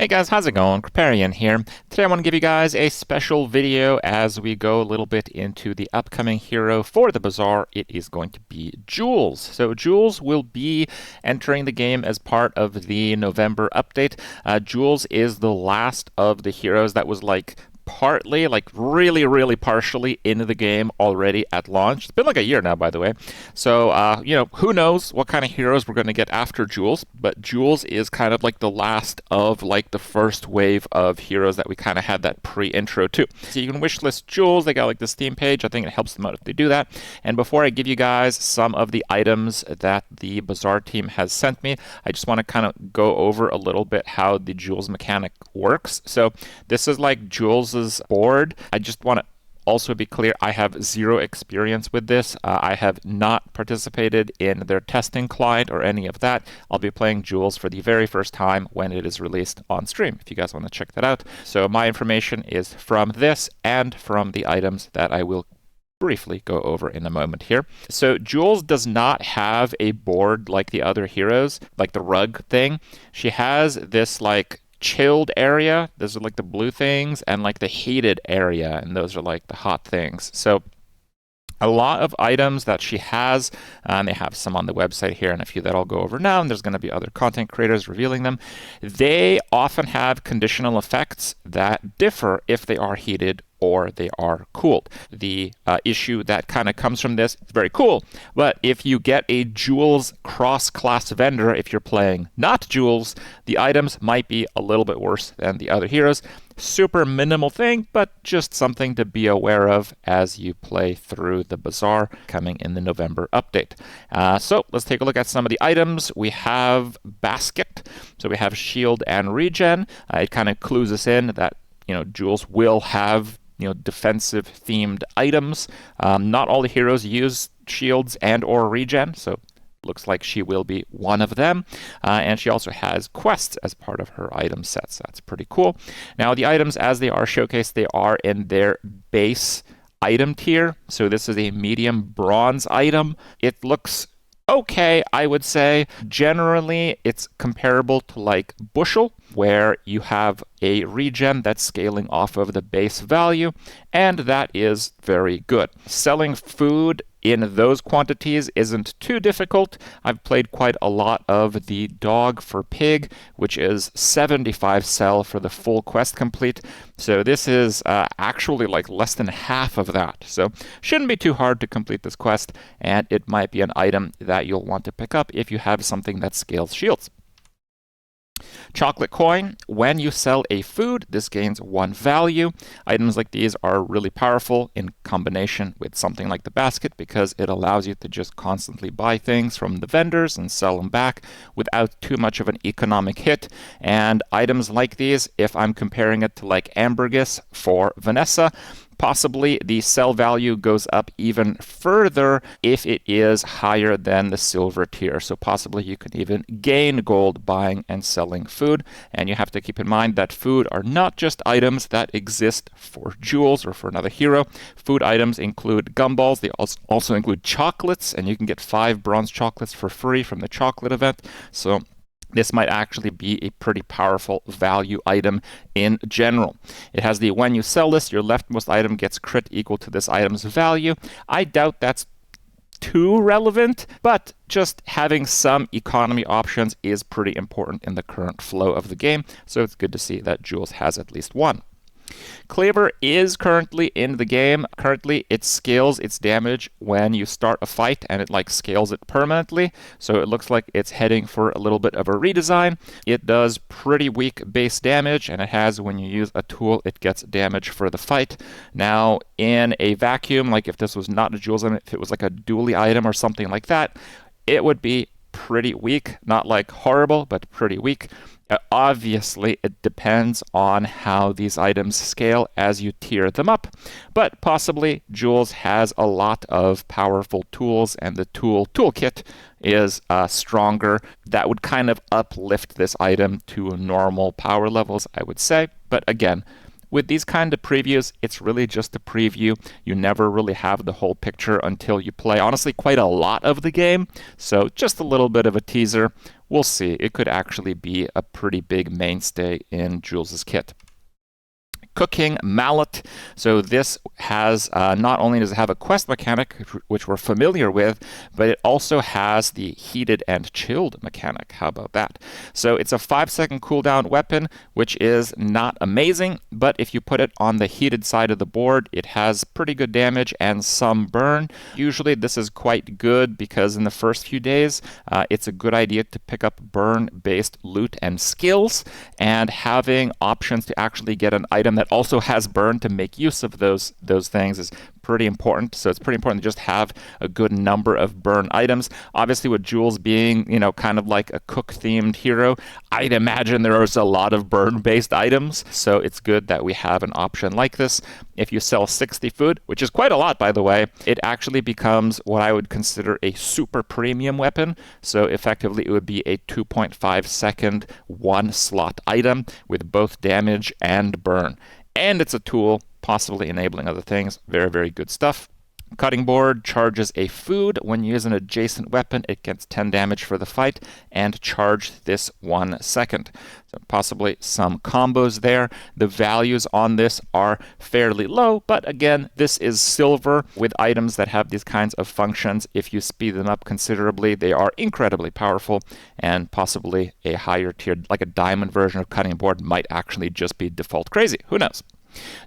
Hey guys, how's it going? Kripparrian here. Today I want to give you guys a special video as we go a little bit into the upcoming hero for the Bazaar. It is going to be Jules. So Jules will be entering the game as part of the November update. Jules is the last of the heroes that was partly, really partially into the game already at launch. It's been like a year now, by the way. So, who knows what kind of heroes we're going to get after Jules, but Jules is kind of like the last of the first wave of heroes that we kind of had that pre-intro to. So you can wishlist Jules. They got this theme page. I think it helps them out if they do that. And before I give you guys some of the items that the Bazaar team has sent me, I just want to kind of go over a little bit how the Jules mechanic works. So this is Jules' board. I just want to also be clear, I have zero experience with this. I have not participated in their testing client or any of that. I'll be playing Jules for the very first time when it is released on stream, if you guys want to check that out. So my information is from this and from the items that I will briefly go over in a moment here. So Jules does not have a board like the other heroes, like the rug thing. She has this chilled area, those are the blue things, and the heated area, and those are the hot things. So a lot of items that she has, and they have some on the website here and a few that I'll go over now, and there's going to be other content creators revealing them. They often have conditional effects that differ if they are heated or they are cooled. The issue that kind of comes from this, it's very cool, but if you get a Jules cross-class vendor, if you're playing not Jules, the items might be a little bit worse than the other heroes. Super minimal thing, but just something to be aware of as you play through the Bazaar coming in the November update. So let's take a look at some of the items. We have Basket, so we have Shield and Regen. It kind of clues us in that Jules will have defensive themed items. Not all the heroes use shields and or regen, so looks like she will be one of them. And she also has quests as part of her item set, so that's pretty cool. Now the items as they are showcased, they are in their base item tier. So this is a medium bronze item. It looks okay, I would say. Generally, it's comparable to Bushel, where you have a regen that's scaling off of the base value, and that is very good. Selling food in those quantities isn't too difficult. I've played quite a lot of the dog for pig, which is 75 sell for the full quest complete. So this is actually less than half of that. So shouldn't be too hard to complete this quest, and it might be an item that you'll want to pick up if you have something that scales shields. Chocolate coin. When you sell a food, this gains 1 value. Items like these are really powerful in combination with something like the basket because it allows you to just constantly buy things from the vendors and sell them back without too much of an economic hit. And items like these, if I'm comparing it to Ambergris for Vanessa, possibly the sell value goes up even further if it is higher than the silver tier. So possibly you can even gain gold buying and selling food. And you have to keep in mind that food are not just items that exist for Jules or for another hero. Food items include gumballs. They also include chocolates, and you can get 5 bronze chocolates for free from the chocolate event. So this might actually be a pretty powerful value item in general. It has the when you sell this, your leftmost item gets crit equal to this item's value. I doubt that's too relevant, but just having some economy options is pretty important in the current flow of the game, so it's good to see that Jules has at least one. Cleaver is currently in the game. Currently, it scales its damage when you start a fight, and it scales it permanently. So it looks like it's heading for a little bit of a redesign. It does pretty weak base damage, and it has, when you use a tool, it gets damage for the fight. Now, in a vacuum, if this was not a Jules item, if it was a dually item or something like that, it would be pretty weak. Not horrible, but pretty weak. Obviously, it depends on how these items scale as you tier them up, but possibly Jules has a lot of powerful tools, and the toolkit is stronger. That would kind of uplift this item to normal power levels, I would say. But again, With these kind of previews, it's really just a preview. You never really have the whole picture until you play, honestly, quite a lot of the game. So just a little bit of a teaser. We'll see. It could actually be a pretty big mainstay in Jules's kit. Cooking Mallet. So this has, not only does it have a quest mechanic, which we're familiar with, but it also has the heated and chilled mechanic. How about that? So it's a 5-second cooldown weapon, which is not amazing, but if you put it on the heated side of the board, it has pretty good damage and some burn. Usually this is quite good because in the first few days, it's a good idea to pick up burn-based loot and skills, and having options to actually get an item that also has burn to make use of those things is pretty important. So it's pretty important to just have a good number of burn items. Obviously, with Jules being, kind of like a cook-themed hero, I'd imagine there is a lot of burn-based items. So it's good that we have an option like this. If you sell 60 food, which is quite a lot, by the way, it actually becomes what I would consider a super premium weapon. So effectively, it would be a 2.5-second one-slot item with both damage and burn. And it's a tool, possibly enabling other things. Very, very good stuff. Cutting board charges a food. When you use an adjacent weapon, it gets 10 damage for the fight, and charge this 1 second. So possibly some combos there. The values on this are fairly low, but again, this is silver. With items that have these kinds of functions, if you speed them up considerably, they are incredibly powerful, and possibly a higher tier, like a diamond version of cutting board, might actually just be default crazy. Who knows?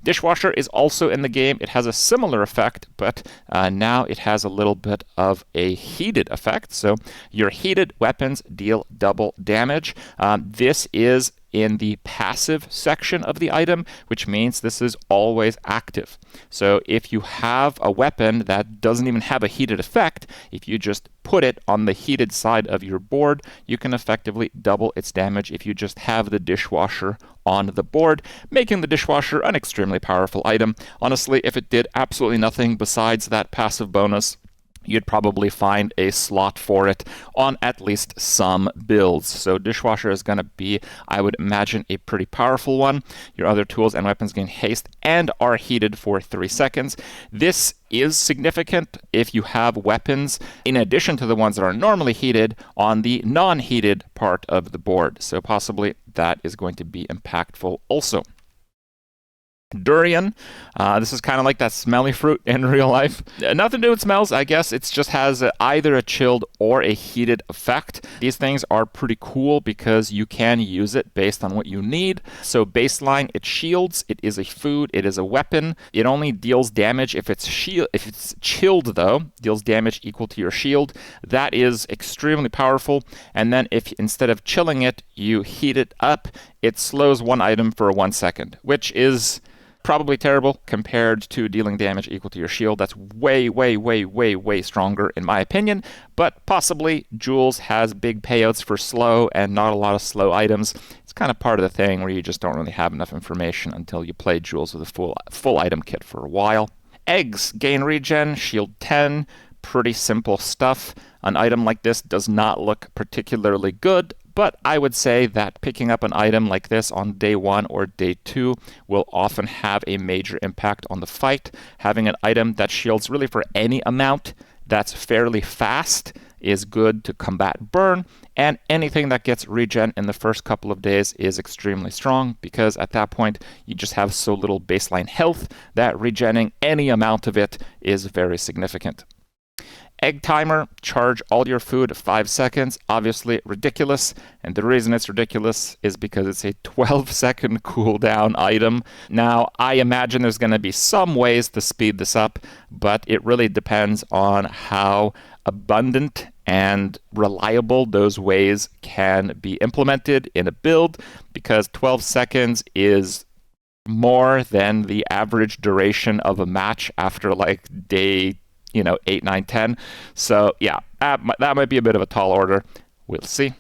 Dishwasher is also in the game. It has a similar effect, but now it has a little bit of a heated effect. So your heated weapons deal double damage. This is in the passive section of the item, which means this is always active. So if you have a weapon that doesn't even have a heated effect, if you just put it on the heated side of your board, you can effectively double its damage if you just have the dishwasher on the board, making the dishwasher an extremely powerful item. Honestly, if it did absolutely nothing besides that passive bonus, you'd probably find a slot for it on at least some builds. So dishwasher is going to be, I would imagine, a pretty powerful one. Your other tools and weapons gain haste and are heated for 3 seconds. This is significant if you have weapons, in addition to the ones that are normally heated, on the non-heated part of the board. So possibly that is going to be impactful also. Durian. This is kind of like that smelly fruit in real life. Nothing to do with smells, I guess. It just has either a chilled or a heated effect. These things are pretty cool because you can use it based on what you need. So baseline, it shields. It is a food. It is a weapon. It only deals damage if it's chilled, though. Deals damage equal to your shield. That is extremely powerful. And then if instead of chilling it, you heat it up, it slows one item for 1 second, which is probably terrible compared to dealing damage equal to your shield. That's way, way, way, way, way stronger in my opinion. But possibly Jules has big payouts for slow and not a lot of slow items. It's kind of part of the thing where you just don't really have enough information until you play Jules with a full item kit for a while. Eggs gain regen, shield 10. Pretty simple stuff. An item like this does not look particularly good, but I would say that picking up an item like this on day 1 or day 2 will often have a major impact on the fight. Having an item that shields really for any amount that's fairly fast is good to combat burn, and anything that gets regen in the first couple of days is extremely strong because at that point you just have so little baseline health that regenning any amount of it is very significant. Egg timer, charge all your food 5 seconds. Obviously ridiculous, and the reason it's ridiculous is because it's a 12-second cooldown item. Now, I imagine there's going to be some ways to speed this up, but it really depends on how abundant and reliable those ways can be implemented in a build, because 12 seconds is more than the average duration of a match after like day 8, 9, 10. So yeah, that might be a bit of a tall order. We'll see.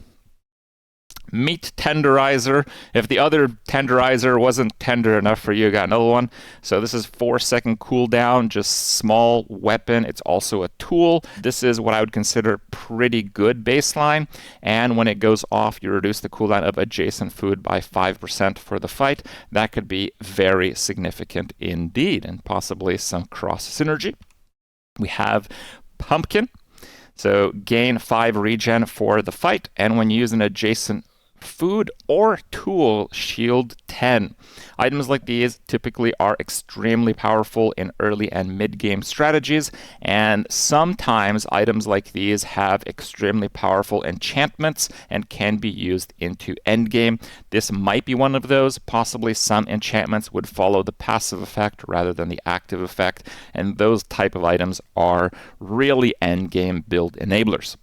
Meat tenderizer. If the other tenderizer wasn't tender enough for you, I got another one. So this is 4-second cooldown, just small weapon. It's also a tool. This is what I would consider pretty good baseline. And when it goes off, you reduce the cooldown of adjacent food by 5% for the fight. That could be very significant indeed, and possibly some cross synergy. We have pumpkin. So gain 5 regen for the fight, and when you use an adjacent food or tool, shield 10. Items like these typically are extremely powerful in early and mid-game strategies, and sometimes items like these have extremely powerful enchantments and can be used into endgame. This might be one of those. Possibly some enchantments would follow the passive effect rather than the active effect, and those type of items are really endgame build enablers.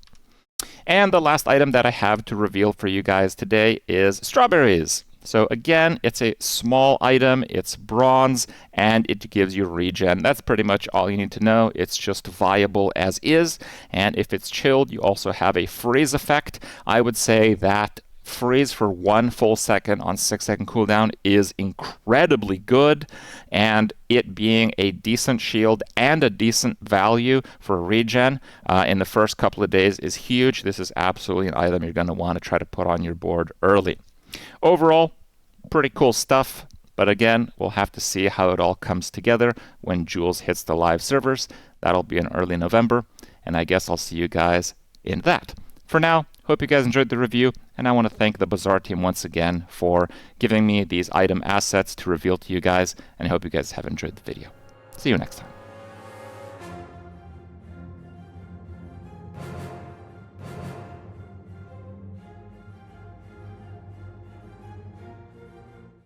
And the last item that I have to reveal for you guys today is strawberries. So again, it's a small item, it's bronze, and it gives you regen. That's pretty much all you need to know. It's just viable as is, and if it's chilled, you also have a freeze effect. I would say that freeze for 1 full second on 6-second cooldown is incredibly good, and it being a decent shield and a decent value for regen in the first couple of days is huge. This is absolutely an item you're going to want to try to put on your board early. Overall, pretty cool stuff, but again, we'll have to see how it all comes together when Jules hits the live servers. That'll be in early November, and I guess I'll see you guys in that. For now, hope you guys enjoyed the review, and I want to thank the Bazaar team once again for giving me these item assets to reveal to you guys, and I hope you guys have enjoyed the video. See you next time.